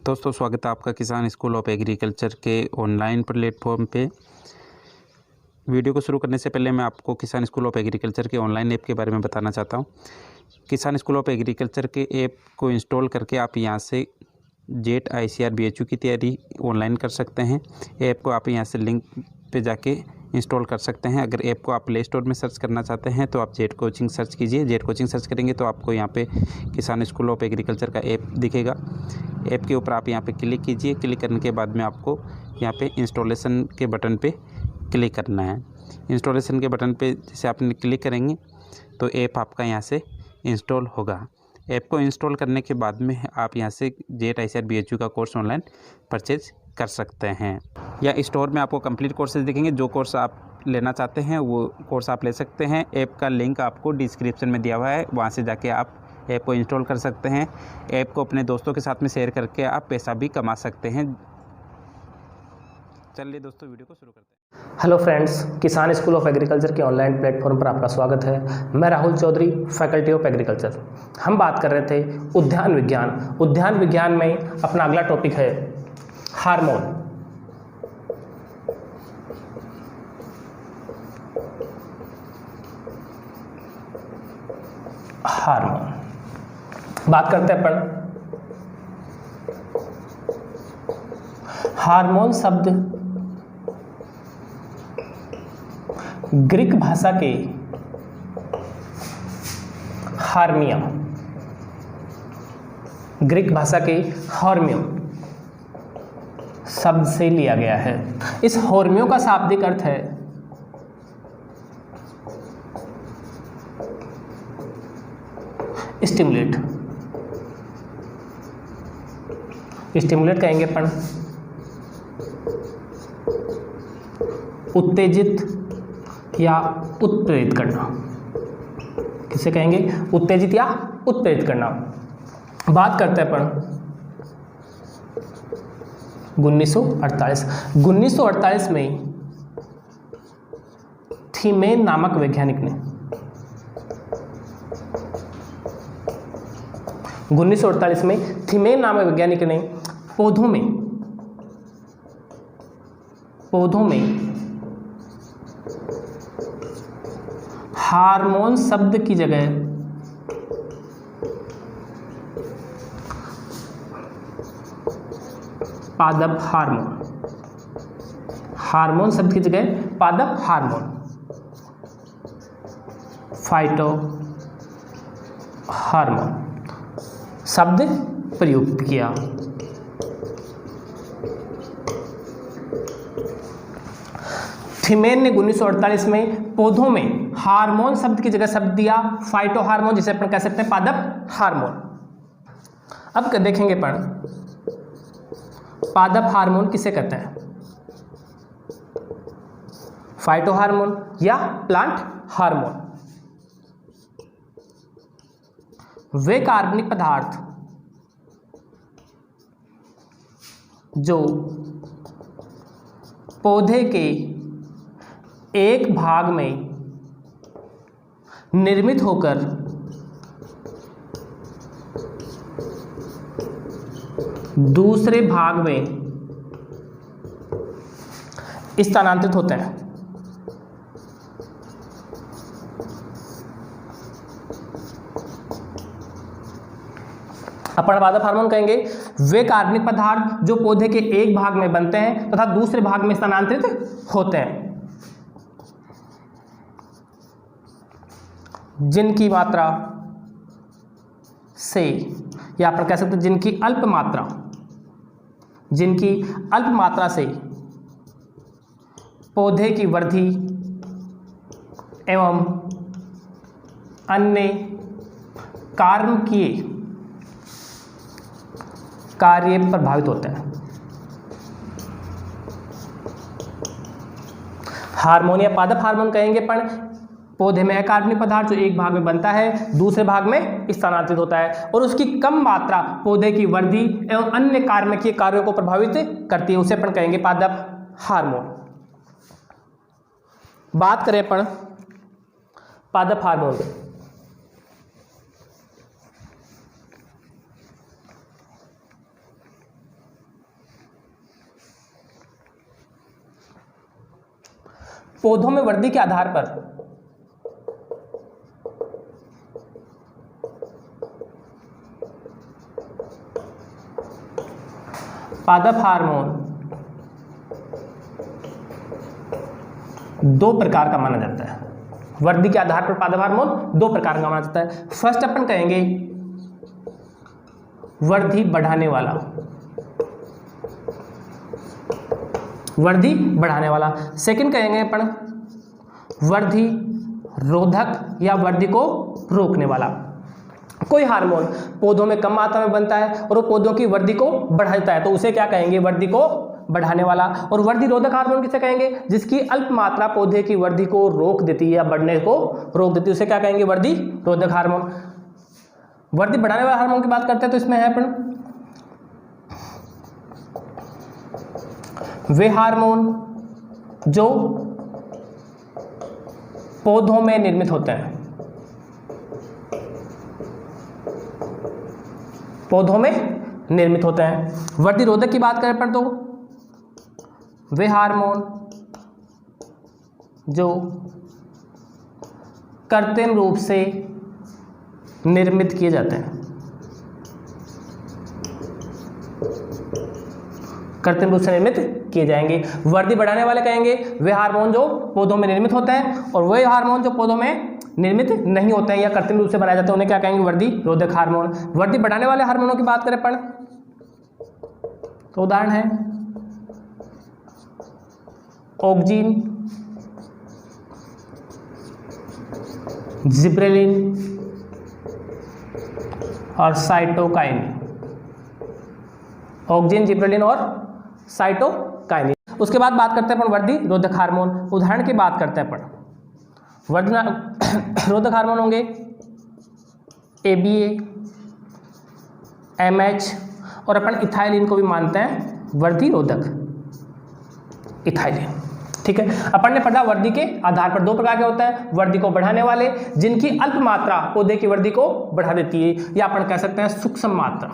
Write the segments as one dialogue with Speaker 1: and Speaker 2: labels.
Speaker 1: दोस्तों स्वागत है आपका किसान स्कूल ऑफ एग्रीकल्चर के ऑनलाइन प्लेटफॉर्म पे। वीडियो को शुरू करने से पहले मैं आपको किसान स्कूल ऑफ एग्रीकल्चर के ऑनलाइन ऐप के बारे में बताना चाहता हूँ। किसान स्कूल ऑफ एग्रीकल्चर के ऐप को इंस्टॉल करके आप यहाँ से जेट ICAR BHU की तैयारी ऑनलाइन कर सकते हैं। ऐप को आप यहाँ से लिंक पे जाके इंस्टॉल कर सकते हैं। अगर ऐप को आप प्ले स्टोर में सर्च करना चाहते हैं तो आप जेट कोचिंग सर्च कीजिए। जेट कोचिंग सर्च करेंगे तो आपको यहाँ पे किसान स्कूल ऑफ एग्रीकल्चर का ऐप दिखेगा। ऐप के ऊपर आप यहाँ पे क्लिक कीजिए। क्लिक करने के बाद में आपको यहाँ पे इंस्टॉलेशन के बटन पे क्लिक करना है। इंस्टॉलेशन के बटन पे जैसे आपने क्लिक करेंगे तो ऐप आपका यहाँ से इंस्टॉल होगा। ऐप को इंस्टॉल करने के बाद में आप यहाँ से जेट ICAR BHU का कोर्स ऑनलाइन परचेज कर सकते हैं। या स्टोर में आपको कंप्लीट कोर्सेज दिखेंगे। जो कोर्स आप लेना चाहते हैं वो कोर्स आप ले सकते हैं। ऐप का लिंक आपको डिस्क्रिप्शन में दिया हुआ है, वहाँ से जाके आप ऐप को इंस्टॉल कर सकते हैं। ऐप को अपने दोस्तों के साथ में शेयर करके आप पैसा भी कमा सकते हैं। चलिए दोस्तों वीडियो को शुरू करते हैं।
Speaker 2: Hello friends, Kisan school of agriculture के ऑनलाइन प्लेटफॉर्म पर आपका स्वागत है। मैं Rahul Chaudhary, faculty of agriculture. हम बात कर रहे थे उद्यान विज्ञान। उद्यान विज्ञान में अपना अगला टॉपिक है हार्मोन। हार्मोन बात करते हैं अपन। हार्मोन शब्द ग्रीक भाषा के हार्मिया, ग्रीक भाषा के हार्मियो शब्द से लिया गया है। इस हार्मियो का शाब्दिक अर्थ है स्टिमुलेट। स्टिमुलेट कहेंगे अपन उत्तेजित या उत्प्रेरित करना। किसे कहेंगे? उत्तेजित या उत्प्रेरित करना। बात करते हैं अपन 1948 में थीमेन नामक वैज्ञानिक ने 1948 में थीमेन नामक वैज्ञानिक ने पौधों में हार्मोन शब्द की जगह पादप हार्मोन, हार्मोन शब्द की जगह पादप हार्मोन, फाइटो हार्मोन शब्द प्रयुक्त किया। थीमेन ने 1948 में पौधों में हार्मोन शब्द की जगह शब्द दिया फाइटो हार्मोन, जिसे अपन कह सकते हैं पादप हार्मोन। अब देखेंगे अपन पादप हार्मोन किसे कहते हैं? फाइटो हार्मोन या प्लांट हार्मोन। वे कार्बनिक पदार्थ जो पौधे के एक भाग में निर्मित होकर दूसरे भाग में स्थानांतरित होते हैं। अपन पादप हार्मोन कहेंगे वे कार्बनिक पदार्थ जो पौधे के एक भाग में बनते हैं तथा दूसरे भाग में स्थानांतरित होते हैं, जिनकी मात्रा से या अपन कह सकते हैं जिनकी अल्प मात्रा से पौधे की वृद्धि एवं अन्य कार्य प्रभावित होते हैं। हार्मोन या पादप हार्मोन कहेंगे पर पौधे में अकार्बनिक पदार्थ जो एक भाग में बनता है दूसरे भाग में स्थानांतरित होता है और उसकी कम मात्रा पौधे की वृद्धि एवं अन्य कार्य कार्यों को प्रभावित करती है, उसे अपन कहेंगे पादप हार्मोन। बात करें अपन पादप हार्मोन, पौधों में वृद्धि के आधार पर पादप हार्मोन दो प्रकार का माना जाता है। वृद्धि के आधार पर पादप हार्मोन दो प्रकार का माना जाता है। फर्स्ट अपन कहेंगे वृद्धि बढ़ाने वाला, वृद्धि बढ़ाने वाला। सेकंड कहेंगे अपन वृद्धि रोधक या वृद्धि को रोकने वाला। कोई हार्मोन पौधों में कम मात्रा में बनता है और वो पौधों की वृद्धि को बढ़ा देता है, तो उसे क्या कहेंगे? वृद्धि को बढ़ाने वाला। और वृद्धि रोधक हार्मोन किसे कहेंगे? जिसकी अल्प मात्रा पौधे की वृद्धि को रोक देती है या बढ़ने को रोक देती है, उसे क्या कहेंगे? वृद्धि रोधक हार्मोन। वृद्धि बढ़ाने वाला हार्मोन की बात करते हैं तो इसमें है अपन वे हार्मोन जो पौधों में निर्मित होते हैं, पौधों में निर्मित होते हैं। वृद्धि रोधक की बात करें पर तो वे हार्मोन जो कृत्रिम रूप से निर्मित किए जाते हैं, कृत्रिम रूप से निर्मित किए जाएंगे। वृद्धि बढ़ाने वाले कहेंगे वे हार्मोन जो पौधों में निर्मित होते हैं, और वे हार्मोन जो पौधों में निर्मित नहीं होते हैं या कृत्रिम रूप से बनाए जाते हैं उन्हें क्या कहेंगे? वृद्धि रोधक हार्मोन। वृद्धि बढ़ाने वाले हार्मोनों की बात करें तो उदाहरण है ऑक्जिन, जिब्रेलिन और साइटोकाइन। ऑक्जिन, जिब्रेलिन और साइटोकाइन। उसके बाद बात करते हैं अपन वृद्धि रोधक हार्मोन। उदाहरण की बात करते हैं अपन वृद्धि रोधक हार्मोन होंगे ABA, MH और अपन इथाइलिन को भी मानते हैं वृद्धि रोधक, इथाइलिन। ठीक है, अपन ने पढ़ा वृद्धि के आधार पर दो प्रकार के होता है। वृद्धि को बढ़ाने वाले जिनकी अल्प मात्रा पौधे की वृद्धि को बढ़ा देती है, या अपन कह सकते हैं सूक्ष्म मात्रा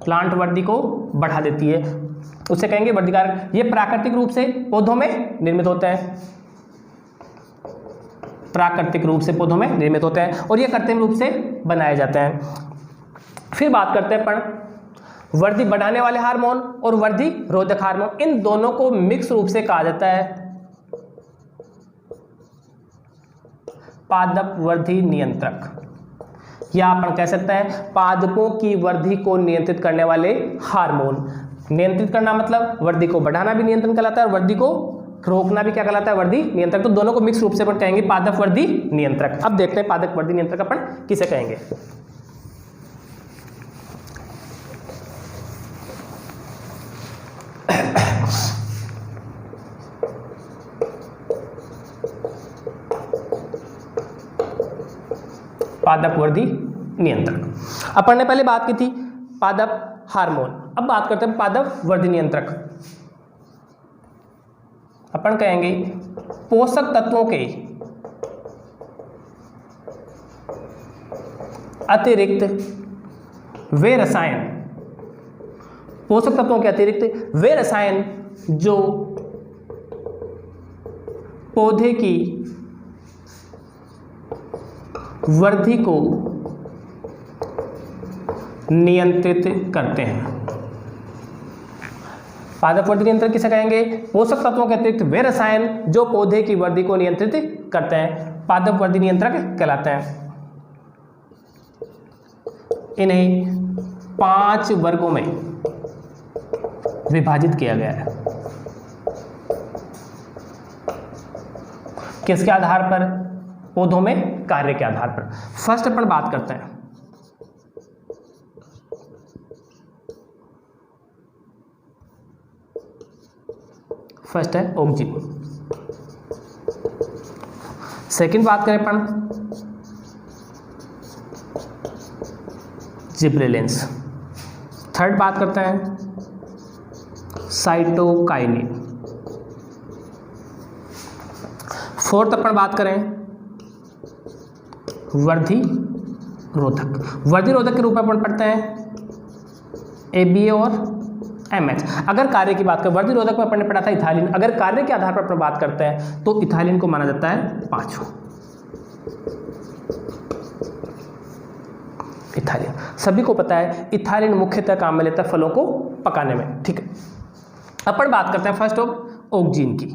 Speaker 2: प्लांट वृद्धि को बढ़ा देती है, उसे कहेंगे वृद्धिकारक। ये प्राकृतिक रूप से पौधों में निर्मित होता है, प्राकृतिक रूप से पौधों में निर्मित होते हैं, और ये कृत्रिम रूप से बनाए जाते हैं। फिर बात करते हैं अपन वृद्धि बढ़ाने वाले हार्मोन और वृद्धि रोधक हार्मोन। इन दोनों को मिक्स रूप से कहा जाता है पादप वृद्धि नियंत्रक, या अपन कह सकते हैं पादपों की वृद्धि को नियंत्रित करने वाले हार्मोन। नियंत्रित करना मतलब वृद्धि को बढ़ाना भी नियंत्रण कहलाता है और वृद्धि को रोकना भी क्या कहलाता है? वृद्धि नियंत्रक। तो दोनों को मिक्स रूप से अपन कहेंगे पादप वृद्धि नियंत्रक। अब देखते हैं पादप वृद्धि नियंत्रक अपन किसे कहेंगे। पादप वृद्धि नियंत्रक। अपन ने पहले बात की थी पादप हार्मोन, अब बात करते हैं पादप वृद्धि नियंत्रक। अपन कहेंगे पोषक तत्वों के अतिरिक्त वे रसायन, पोषक तत्वों के अतिरिक्त वे रसायन जो पौधे की वृद्धि को नियंत्रित करते हैं। पादप वृद्धि नियंत्रण किसे कहेंगे? पोषक तत्वों के अतिरिक्त वे रसायन जो पौधे की वृद्धि को नियंत्रित करते हैं, पादप वृद्धि नियंत्रक कहलाते हैं। इन्हें 5 वर्गों में विभाजित किया गया है। किसके आधार पर? पौधों में कार्य के आधार पर। फर्स्ट अपन बात करते हैं फर्स्ट है ऑक्जिन। सेकंड बात करें अपन जिब्रेलिन्स। थर्ड बात करते हैं साइटोकाइनिन। फोर्थ अपन बात करें वृद्धि रोधक। वृद्धि रोधक के रूप में अपन पढ़ते हैं ABA और MH। अगर कार्य की बात करें, वर्धी रोधक में अपन ने पढ़ा था इथाइलिन, अगर कार्य के आधार पर अपन बात करते हैं तो इथाइलिन को माना जाता है 5वां। इथाइलिन सभी को पता है, इथाइलिन मुख्यतः काम में लेता है फलों को पकाने में, ठीक है। अपन बात करते हैं फर्स्ट ऑफ ऑक्जीन की।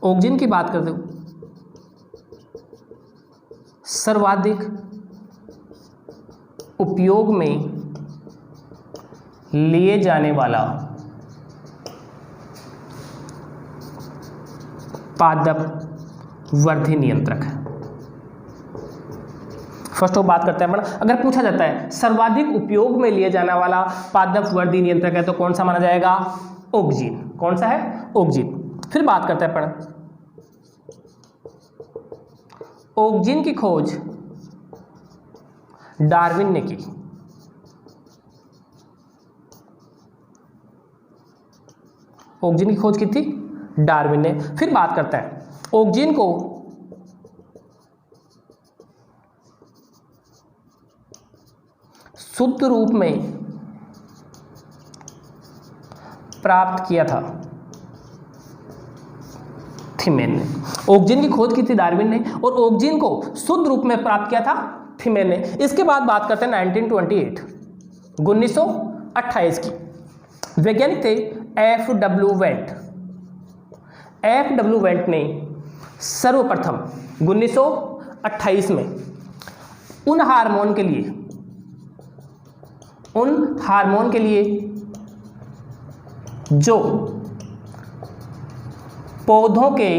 Speaker 2: ऑक्जीन की बात करते हैं, सर्वाधिक उपयोग में लिए जाने वाला पादप वर्धी नियंत्रक है। फर्स्ट ऑफ बात करते हैं अपन, अगर पूछा जाता है सर्वाधिक उपयोग में लिए जाने वाला पादप वर्धी नियंत्रक है तो कौन सा माना जाएगा? ऑक्जीन। कौन सा है? ऑक्जीन। फिर बात करते हैं अपन, ऑक्जीन की खोज डार्विन ने की। ऑक्जीन की खोज की थी डार्विन ने। फिर बात करते हैं, ऑक्जीन को शुद्ध रूप में प्राप्त किया था थीमेन ने। ऑक्जीन की खोज की थी डार्विन ने और ऑक्जीन को शुद्ध रूप में प्राप्त किया था थीमेन ने। इसके बाद बात करते हैं 1928 की। वैज्ञानिक थे F.W. वेंट। F.W. वेंट ने सर्वप्रथम 1928 में उन हार्मोन के लिए जो पौधों के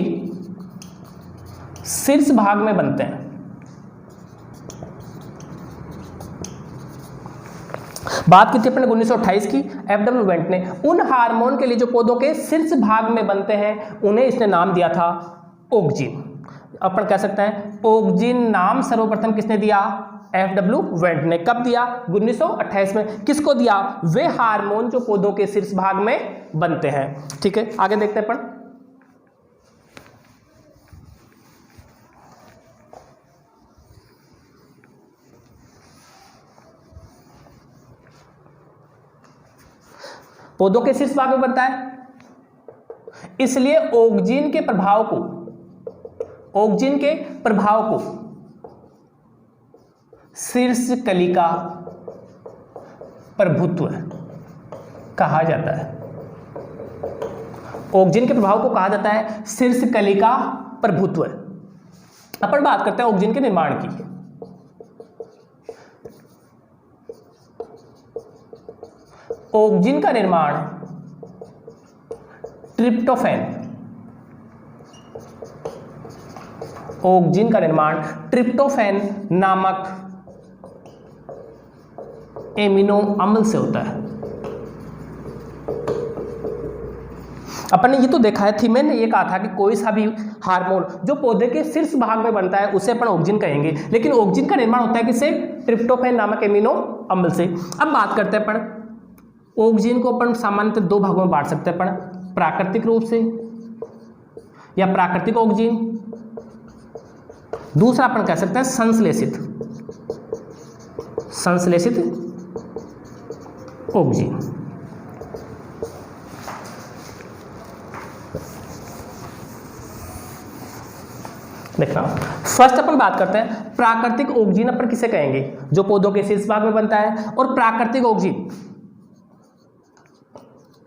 Speaker 2: शीर्ष भाग में बनते हैं, बात की थी अपने 1928 की। F.W. वेंट ने उन हार्मोन के लिए जो पौधों के शीर्ष भाग में बनते हैं उन्हें इसने नाम दिया था ऑक्जीन। अपन कह सकते हैं ऑक्जीन नाम सर्वप्रथम किसने दिया? F.W. वेंट ने। कब दिया? 1928 में। किसको दिया? वे हार्मोन जो पौधों के शीर्ष भाग में बनते हैं, ठीक है। आगे देखते हैं अपन, पौधों के शीर्ष भाग में बनता है, इसलिए ऑक्जीन के प्रभाव को शीर्ष कलिका प्रभुत्व कहा जाता है। ऑक्जीन के प्रभाव को कहा जाता है शीर्ष कलिका प्रभुत्व। अपन बात करते हैं ऑक्जीन के निर्माण की। ऑक्जीन का निर्माण ट्रिप्टोफैन नामक एमिनो अम्ल से होता है। अपन ने ये तो देखा है, थीमेन ने ये कहा था कि कोई सा भी हार्मोन जो पौधे के शीर्ष भाग में बनता है उसे अपन ऑक्जीन कहेंगे, लेकिन ऑक्जीन का निर्माण होता है किससे? ट्रिप्टोफैन नामक एमिनो अम्ल से। अब बात करते हैं अपन, ऑक्जीन को अपन सामान्यतः दो भागों में बांट सकते हैं अपन, प्राकृतिक रूप से या प्राकृतिक ऑक्जीन, दूसरा अपन कह सकते हैं संश्लेषित ऑक्जीन। देखना, फर्स्ट अपन बात करते हैं प्राकृतिक ऑक्जीन अपन किसे कहेंगे? जो पौधों के शीर्ष भाग में बनता है। और प्राकृतिक ऑक्जीन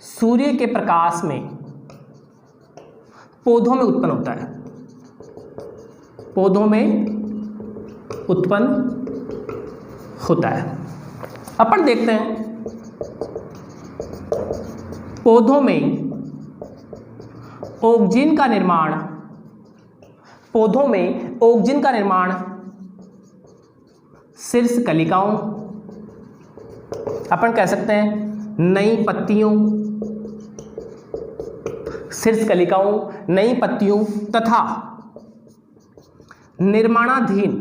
Speaker 2: सूर्य के प्रकाश में पौधों में उत्पन्न होता है, अपन देखते हैं पौधों में ऑक्जीन का निर्माण शीर्ष कलिकाओं, अपन कह सकते हैं नई पत्तियों, शीर्ष कलिकाओं, नई पत्तियों तथा निर्माणाधीन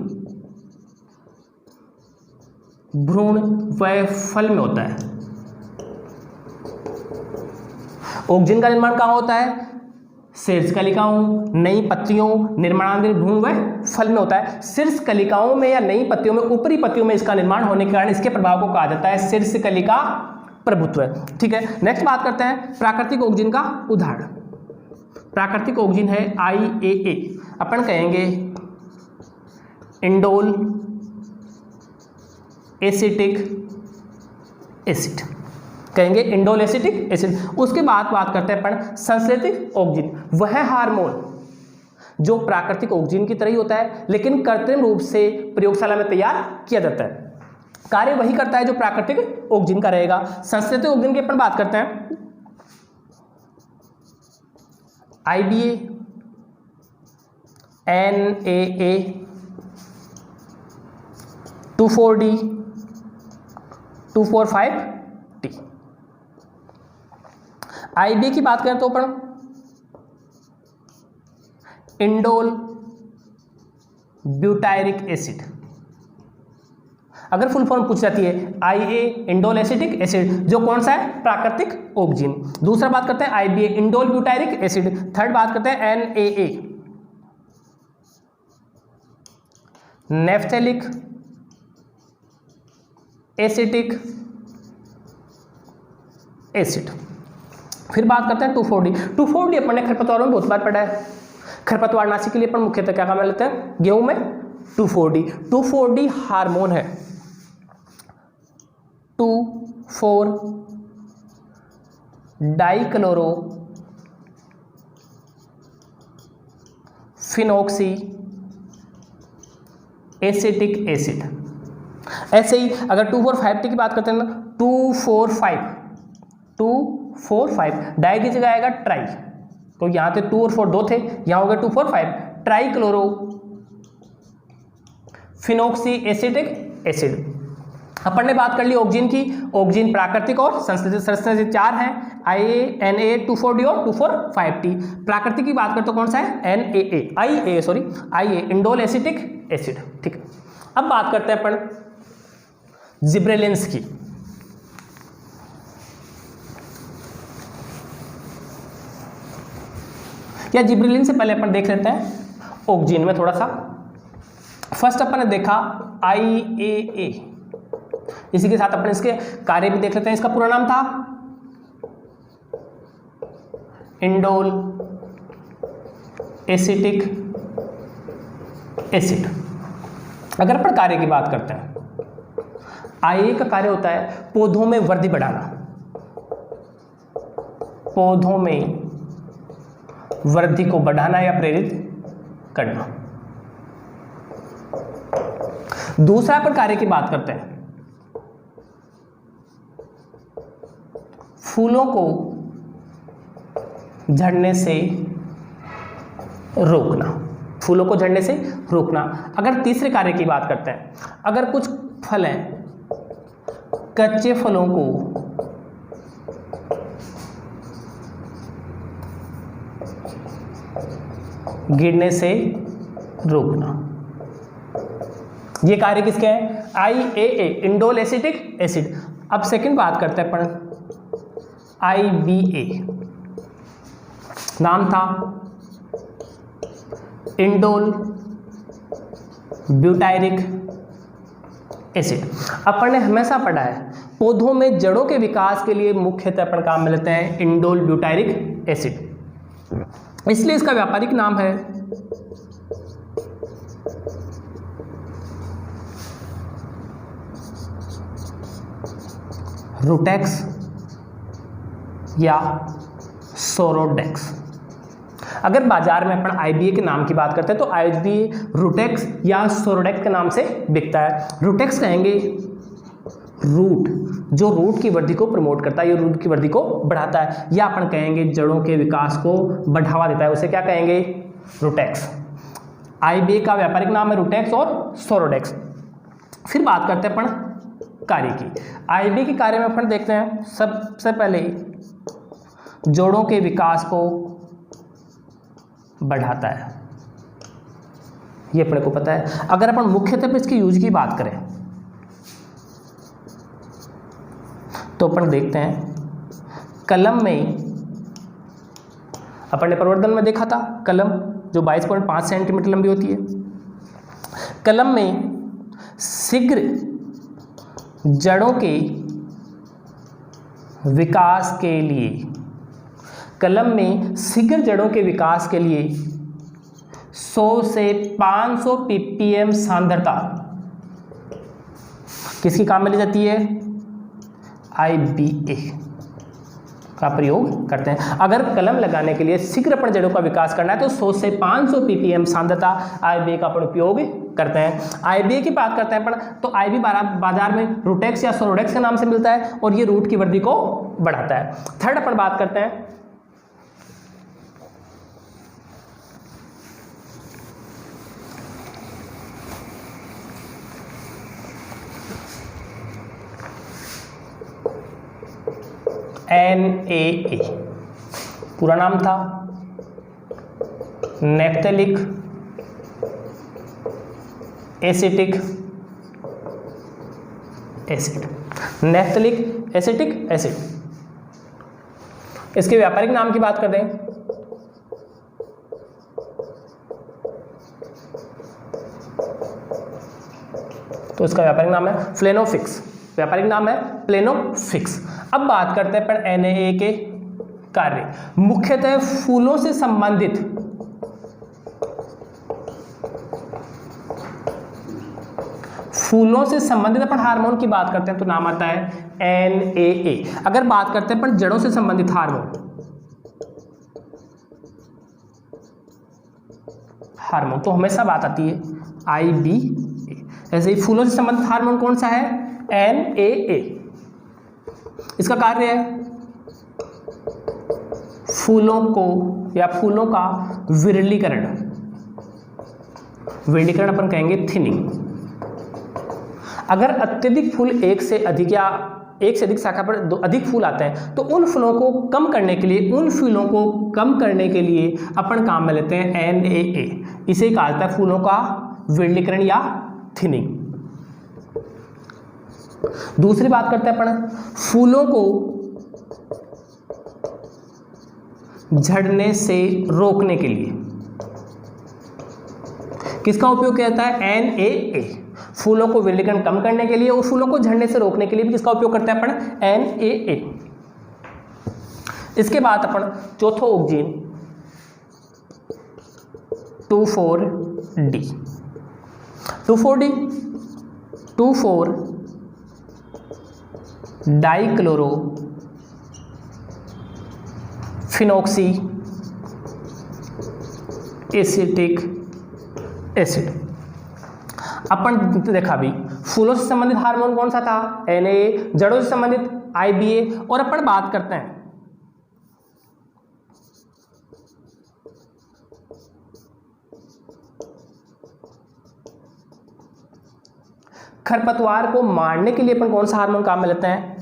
Speaker 2: भ्रूण व फल में होता है। ऑक्जीन का निर्माण कहाँ होता है? शीर्ष कलिकाओं, नई पत्तियों, निर्माणाधीन भ्रूण व फल में होता है। शीर्ष कलिकाओं में या नई पत्तियों में, ऊपरी पत्तियों में इसका निर्माण होने के कारण इसके प्रभाव को कहा जाता है शीर्ष कलिका प्रभुत्व है। ठीक है, नेक्स्ट बात करते हैं प्राकृतिक ऑक्सीजन का उदाहरण। प्राकृतिक ऑक्सीजन है IAA, अपन कहेंगे इंडोल एसिटिक एसिड, कहेंगे इंडोल एसिटिक एसिड। उसके बाद बात करते हैं अपन संश्लेषित ऑक्सीजन, वह हार्मोन जो प्राकृतिक ऑक्सीजन की तरह ही होता है लेकिन कृत्रिम रूप से प्रयोगशाला में तैयार किया जाता है। कार्य वही करता है जो प्राकृतिक ऑक्सीजन का रहेगा। संश्लेषित ऑक्सीजन की अपन बात करते हैं IBA, NAA, 2,4-D, 2,4,5-T। IBA की बात करें तो अपन इंडोल ब्यूटायरिक एसिड, अगर फुल फॉर्म पूछ जाती है IA इंडोल एसिटिक एसिड, जो कौन सा है प्राकृतिक ऑक्सीजन। दूसरा बात करते हैं IBA indole butyric acid. Third बात करते हैं NAA नेफ्थेलिक एसिटिक एसिड। फिर बात करते हैं 2,4-D। 2,4-D अपन ने खरपतवारों में बहुत बार पढ़ा है। खरपतवार नाशी के लिए अपन मुख्यतः क्या काम लेते हैं, गेहूं में 2,4-D। 2,4-D हार्मोन है, 2,4-डाइक्लोरो फिनॉक्सी एसिटिक एसिड। ऐसे ही अगर 2,4,5-T की बात करते हैं ना, 2,4,5 डाई की जगह आएगा ट्राई, तो यहाँ थे 2 और 4 दो थे, यहाँ हो गया 2,4,5 ट्राइक्लोरो फिनॉक्सी एसिटिक एसिड। अपन ने बात कर ली ऑक्सीजन की। ऑक्सीजन प्राकृतिक और संश्लेषित 4 हैं, IA, NA, 2,4-D और 2,4,5-T। प्राकृतिक की बात करते तो कौन सा है IA इंडोल एसिटिक एसिड। ठीक है, अब बात करते हैं अपन जिब्रेलिन्स की। या जिब्रेलिन से पहले अपन देख लेते हैं ऑक्सीजन में थोड़ा सा। फर्स्ट अपन ने देखा IAA, इसी के साथ अपन इसके कार्य भी देख लेते हैं। इसका पूरा नाम था इंडोल एसिटिक एसिड। अगर अपन कार्य की बात करते हैं, IA का कार्य होता है पौधों में वृद्धि बढ़ाना, पौधों में वृद्धि को बढ़ाना या प्रेरित करना। दूसरा पर कार्य की बात करते हैं, फूलों को झड़ने से रोकना, फूलों को झड़ने से रोकना। अगर तीसरे कार्य की बात करते हैं, अगर कुछ फल हैं, कच्चे फलों को गिरने से रोकना, ये कार्य किसके हैं, IAA इंडोल एसिटिक एसिड। अब सेकंड बात करते हैं अपन IBA, नाम था इंडोल ब्यूटायरिक एसिड। अपन ने हमेशा पढ़ा है पौधों में जड़ों के विकास के लिए मुख्यतः अपन काम में लेते हैं इंडोल ब्यूटायरिक एसिड, इसलिए इसका व्यापारिक नाम है रूटेक्स या सोरोडेक्स। अगर बाजार में अपन IBA के नाम की बात करते हैं तो IBA रूटेक्स या सोरोडेक्स के नाम से बिकता है। रूटेक्स कहेंगे रूट, जो रूट की वृद्धि को प्रमोट करता है, ये रूट की वृद्धि को बढ़ाता है, या अपन कहेंगे जड़ों के विकास को बढ़ावा देता है, उसे क्या कहेंगे, रूटेक्स। IBA का व्यापारिक नाम है रूटेक्स और सोरोडेक्स। फिर बात करते हैं अपन कार्य की। IBA के कार्य में अपन देखते हैं सबसे पहले जोड़ों के विकास को बढ़ाता है, ये अपने को पता है। अगर अपन मुख्यतः इसकी यूज की बात करें तो अपन देखते हैं कलम में, अपन ने प्रवर्धन में देखा था कलम जो 22.5 सेंटीमीटर लंबी होती है। कलम में शीघ्र जड़ों के विकास के लिए, कलम में शीघ्र जड़ों के विकास के लिए 100 से 500 ppm सांद्रता किसकी काम में ली जाती है? IBA का प्रयोग करते हैं। अगर कलम लगाने के लिए शीघ्र अपन जड़ों का विकास करना है तो 100 से 500 ppm सांद्रता IBA का अपन उपयोग करते हैं। IBA की बात करते हैं अपन तो IBA बाजार में रूटेक्स या सोरोडेक्स के नाम से मिलता है और ये रूट की वृद्धि को बढ़ाता है। थर्ड अपन बात करते हैं NAA, पूरा नाम था नैप्थेलिक एसिटिक एसिड। नैप्थेलिक एसिटिक एसिड, इसके व्यापारिक नाम की बात कर दें तो इसका व्यापारिक नाम है फ्लेनोफिक्स। व्यापारिक नाम है प्लेनोफिक्स। अब बात करते हैं पर NAA के कार्य। मुख्यतः फूलों से संबंधित अपन हार्मोन की बात करते हैं तो नाम आता है NAA। अगर बात करते हैं पर जड़ों से संबंधित हार्मोन तो हमेशा बात आती है IBA। ऐसे ही फूलों से संबंधित हार्मोन कौन सा है? NAA। इसका कार्य है फूलों को या फूलों का विरलीकरण। विरलीकरण अपन कहेंगे थिनिंग। अगर अत्यधिक फूल एक से अधिक शाखा पर अधिक फूल आते हैं तो उन फूलों को कम करने के लिए अपन काम में लेते हैं NAA। इसे कहा जाता है फूलों का विरलीकरण या थिनिंग। दूसरी बात करते हैं अपन फूलों को झड़ने से रोकने के लिए किसका उपयोग किया जाता है? NAA। फूलों को विरलीकरण कम करने के लिए और फूलों को झड़ने से रोकने के लिए भी किसका उपयोग करते हैं अपन? NAA। इसके बाद अपन चौथो auxin 2,4-D 2,4 dichloro phenoxy acetic acid. अपन देखा भी फूलों से संबंधित हार्मोन कौन सा था? NAA। जड़ों से संबंधित IBA। और अपन बात करते हैं खरपतवार को मारने के लिए अपन कौन सा हार्मोन काम में लेते हैं?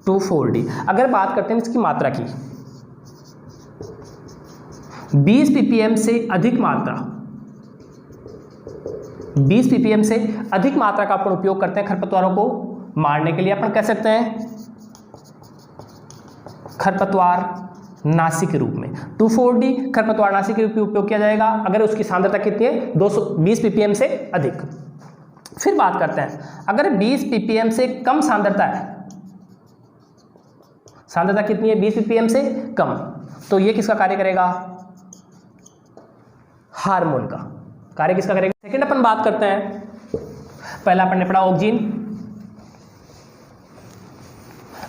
Speaker 2: 2,4-D। अगर बात करते हैं इसकी मात्रा की 20 ppm से अधिक मात्रा 20 ppm से अधिक मात्रा का अपन उपयोग करते हैं खरपतवारों को मारने के लिए। अपन कह सकते हैं खरपतवार नाशी के रूप में 2,4-D खरपतवार नाशी के रूप में उपयोग किया जाएगा अगर उसकी सांद्रता कितनी है? 220 ppm से अधिक। फिर बात करते हैं अगर 20 ppm से कम सांद्रता है, सांद्रता कितनी है? 20 ppm से कम, तो ये किसका कार्य करेगा? हार्मोन का कार्य किसका करेगा? सेकंड अपन बात करते हैं, पहला अपन ने पढ़ा ऑक्जीन।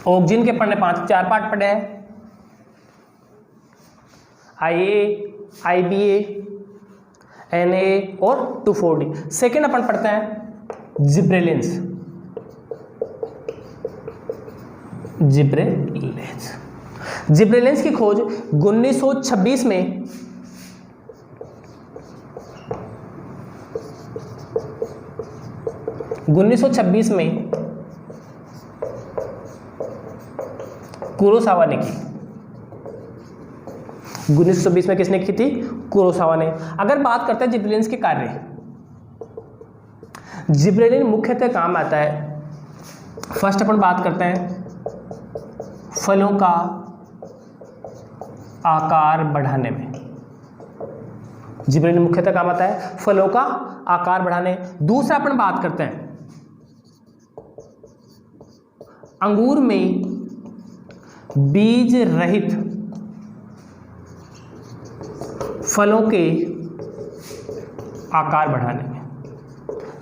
Speaker 2: ऑक्जीन के अपन ने 4 पार्ट पढ़े हैं, IA, IBA, NAA और 2,4-D। सेकंड अपन पढ़ते हैं जिब्रेलिन्स। जिब्रेलिन्स की खोज 1926 में कुरोसावा ने की। 1926 में किसने की थी? कुरोसावा ने। अगर बात करते हैं जिब्रेलिन्स के कार्य, जिब्रेलिन मुख्यतः काम आता है, फर्स्ट अपन बात करते हैं फलों का आकार बढ़ाने में। जिब्रेलिन मुख्यतः काम आता है फलों का आकार बढ़ाने। दूसरा अपन बात करते हैं अंगूर में बीज रहित फलों के आकार बढ़ाने में,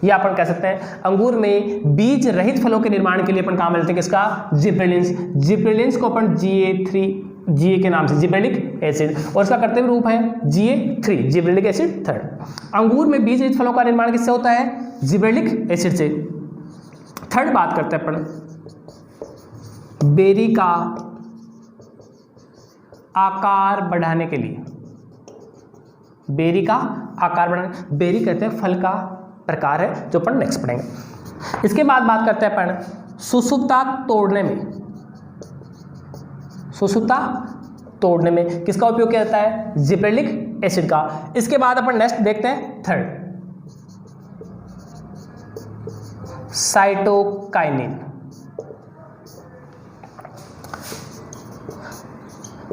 Speaker 2: या अपन कह सकते हैं अंगूर में बीज रहित फलों के निर्माण के लिए अपन काम लेते हैं किसका, जिब्रेलिन्स। जिब्रेलिन्स को अपन Ga के नाम से जिब्रेलिक एसिड, और इसका कर्तव्य रूप है Ga3 जिब्रेलिक एसिड थर्ड। अंगूर में बीज रहित फलों का निर्माण किससे होता है, जिब्रेलिक एसिड से। थर्ड बात करते हैं अपन बेरी का आकार बढ़ाने के लिए। बेरी का आकार बढ़ाने, बेरी कहते हैं फल का प्रकार है जो अपन नेक्स्ट पढ़ेंगे। इसके बाद बात करते हैं अपन सुषुप्ता तोड़ने में। सुषुप्ता तोड़ने में किसका उपयोग किया जाता है, जिब्रेलिक एसिड का। इसके बाद अपन नेक्स्ट देखते हैं थर्ड, साइटोकाइनिन।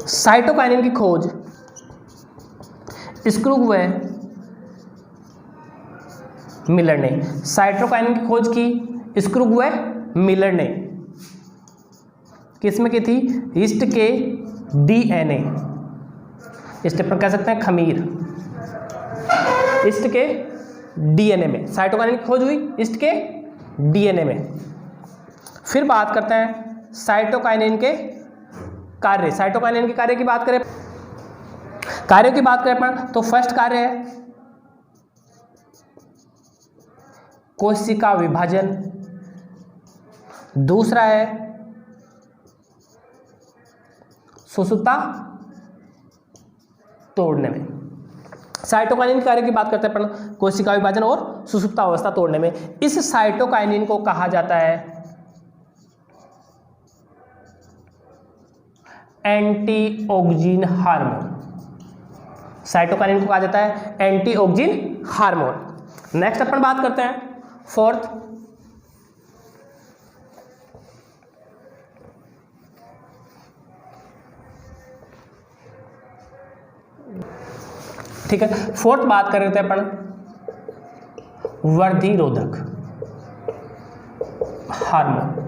Speaker 2: साइटोकाइनिन की खोज स्क्रूव मिलर ने। साइटोकाइनिन की खोज की स्क्रूव मिलर ने। किसमें की थी, यीस्ट के डीएनए, इस पर कह सकते हैं खमीर, यीस्ट के डीएनए में साइटोकाइनिन की खोज हुई, यीस्ट के डीएनए में। फिर बात करते हैं साइटोकाइनिन के कार्य। साइटोकाइनिन के कार्य की बात करें, कार्यों की बात करें अपन तो फर्स्ट कार्य है कोशिका विभाजन, दूसरा है सुषुप्ता तोड़ने में। साइटोकाइनिन कार्य की बात करते हैं अपन कोशिका विभाजन और सुषुप्ता अवस्था तोड़ने में। इस साइटोकाइनिन को कहा जाता है एंटीऑक्सिन हार्मोन। साइटोकाइनिन को कहा जाता है एंटीऑक्सिन हार्मोन। नेक्स्ट अपन बात करते हैं फोर्थ, ठीक है। फोर्थ बात कर रहे थे अपन वृद्धि रोधक हार्मोन।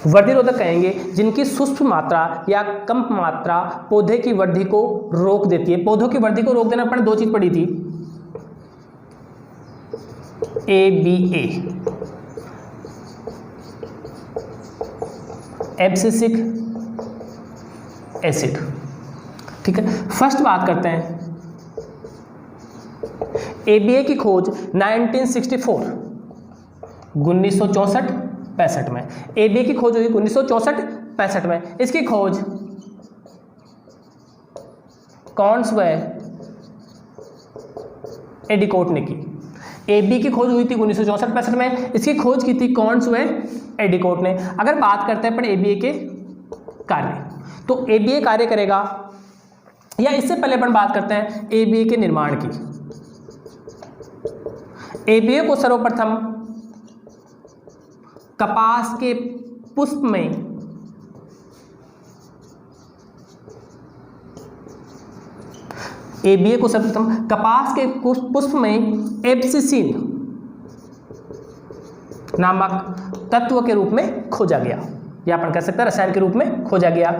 Speaker 2: वृद्धि रोधक कहेंगे जिनकी सूक्ष्म मात्रा या कम मात्रा पौधे की वृद्धि को रोक देती है। पौधों की वृद्धि को रोक देना अपन दो चीज पढ़ी थी, ABA एब्सिसिक एसिड, ठीक है। फर्स्ट बात करते हैं ABA की खोज 1964 1964-65 में। ABA की खोज हुई 1964-65 में। इसकी खोज कॉन्स व एडिकोट ने की। AB की खोज हुई थी 1964-65 में, इसकी खोज की थी कॉन्स व एडिकोट ने। अगर बात करते हैं अपन ABA के कार्य, तो ABA कार्य करेगा, या इससे पहले अपन बात करते हैं ABA के निर्माण की। ABA को सर्वप्रथम कपास के पुष्प में ABA को सर्वप्रथम कपास के पुष्प में एब्सिसिन नामक तत्व के रूप में खोजा गया, या अपन कह सकते हैं रसायन के रूप में खोजा गया।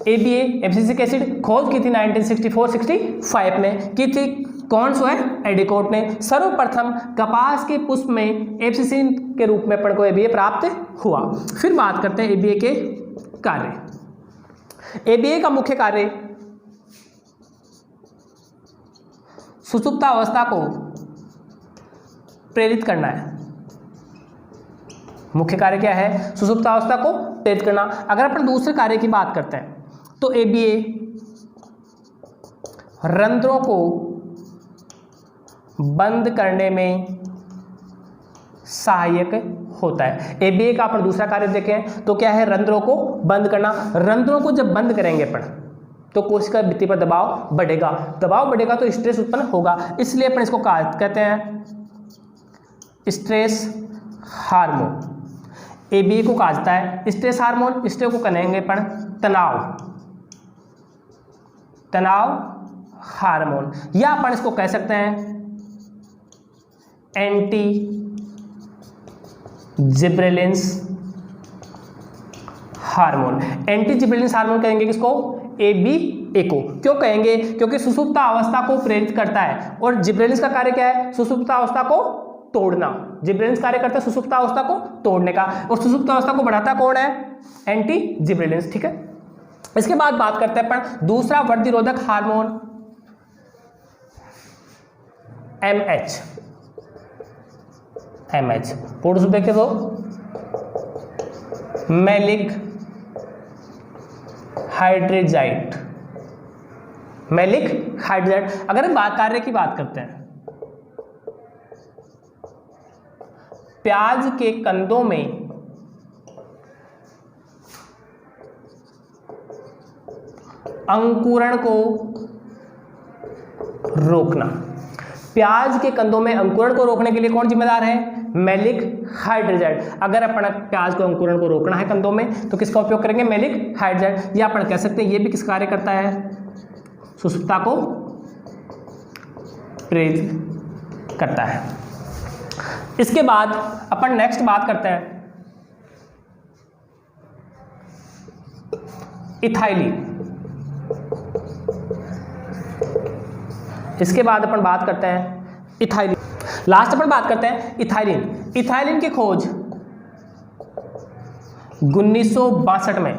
Speaker 2: ABA एब्सिसिक एसिड खोज की थी 1964-65 में, की थी कॉन्स व एडिकोट ने। सर्वप्रथम कपास के पुष्प में एब्सिसिन के रूप में अपन को ABA प्राप्त हुआ। फिर बात करते हैं ABA के कार्य। ABA का मुख्य कार्य सुषुप्ता अवस्था को प्रेरित करना है। मुख्य कार्य क्या है, सुषुप्ता अवस्था को प्रेरित करना। अगर अपन दूसरे कार्य की बात करते हैं तो ABA रंध्रों को बंद करने में सहायक होता है। ABA का अपन दूसरा कार्य देखें तो क्या है, रंध्रों को बंद करना। रंध्रों को जब बंद करेंगे अपन तो कोशिका भित्ति पर दबाव बढ़ेगा, दबाव बढ़ेगा तो स्ट्रेस उत्पन्न होगा, इसलिए अपन इसको कहते हैं स्ट्रेस हार्मोन। ABA को कहा जाता है स्ट्रेस हार्मोन। स्ट्रेस को कहेंगे अपन तनाव हार्मोन, या अपन इसको कह सकते हैं anti gibberellins hormone. Anti gibberellin hormone कहेंगे किसको? ABA को। क्यों कहेंगे? क्योंकि सुषुप्त अवस्था को प्रेरित करता है और जिबरेलिन का कार्य क्या है? सुषुप्त अवस्था को तोड़ना। जिबरेलिन कार्य करता है सुषुप्त अवस्था को तोड़ने का, और सुषुप्त अवस्था को बढ़ाता कौन है? Anti gibberellin. ठीक है, इसके बाद बात करते हैं अपन दूसरा वृद्धिरोधक हार्मोन MH। पूर्ण रूप देखें तो मैलिक हाइड्रोजाइड। अगर हम कार्य की बात करते हैं, प्याज के कंदों में अंकुरण को रोकना। प्याज के कंदों में अंकुरण को रोकने के लिए कौन जिम्मेदार है? मैलिक हाइड्रोजाइड। अगर अपन प्याज को अंकुरण को रोकना है कंदों में तो किसका उपयोग करेंगे? मैलिक हाइड्रोजाइड। या अपन कह सकते हैं ये भी किस कार्य करता है? सुषुप्तता को प्रेरित करता है। इसके बाद अपन नेक्स्ट बात करते हैं इथाइलिन। इसके बाद अपन बात करते हैं इथाइलिन। लास्ट अपन बात करते हैं इथाइलिन। इथाइलिन की खोज 1962 में,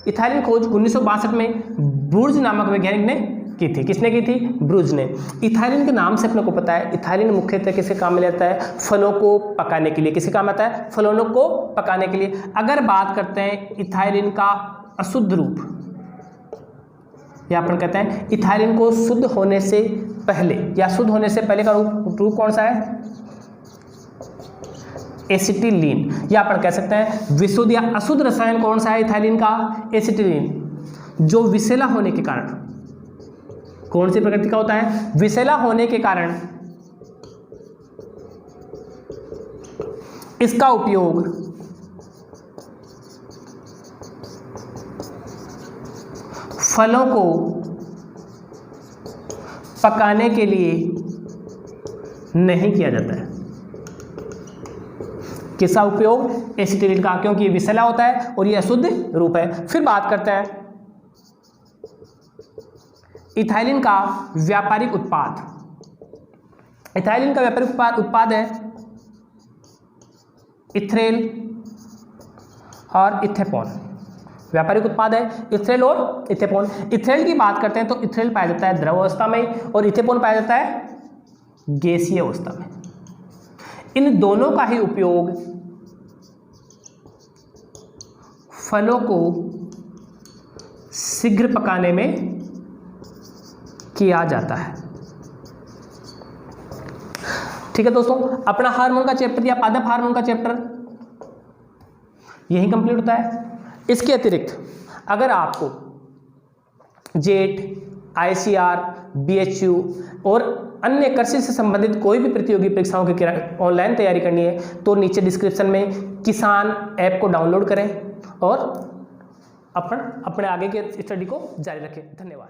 Speaker 2: इथाइलिन खोज 1962 में ब्रूज नामक वैज्ञानिक ने की थी। किसने की थी? ब्रूज ने। इथाइलिन के नाम से अपने को पता है इथाइलिन मुख्यतः किसे काम में लेता है? फलों को पकाने के लिए। किसे काम आता है? फलों को पकाने के लिए। अगर बात करते हैं इथाइलिन का अशुद्ध रूप, या अपन कहते हैं इथाइलिन को शुद्ध होने से पहले या शुद्ध होने से पहले का रूप कौन सा है? एसिटिलीन। या अपन कह सकते हैं विशुद्ध या अशुद्ध रसायन कौन सा है इथाइलिन का? एसिटिलीन। जो विषैला होने के कारण, कौन सी प्रकृति का होता है? विषैला होने के कारण इसका उपयोग फलों को पकाने के लिए नहीं किया जाता है। किसका उपयोग? एसिटिलीन का, क्योंकि ये विषैला होता है और ये अशुद्ध रूप है। फिर बात करते हैं इथाइलिन का व्यापारिक उत्पाद। इथाइलिन का व्यापारिक उत्पाद है इथ्रेल और इथेपॉन। व्यापारिक उत्पाद है इथ्रेल और इथेपॉन। इथ्रेल की बात करते हैं तो इथ्रेल पाया जाता है द्रव अवस्था में और इथेपॉन पाया जाता है गैसीय अवस्था में। इन दोनों का ही उपयोग फलों को शीघ्र पकाने में किया जाता है। ठीक है दोस्तों, अपना हार्मोन का चैप्टर या पादप हार्मोन का चैप्टर यही कंप्लीट होता है। इसके अतिरिक्त अगर आपको जेट, ICR, BHU और अन्य कृषि से संबंधित कोई भी प्रतियोगी परीक्षाओं की ऑनलाइन तैयारी करनी है तो नीचे डिस्क्रिप्शन में किसान ऐप को डाउनलोड करें और अपने आगे के स्टडी को जारी रखें। धन्यवाद।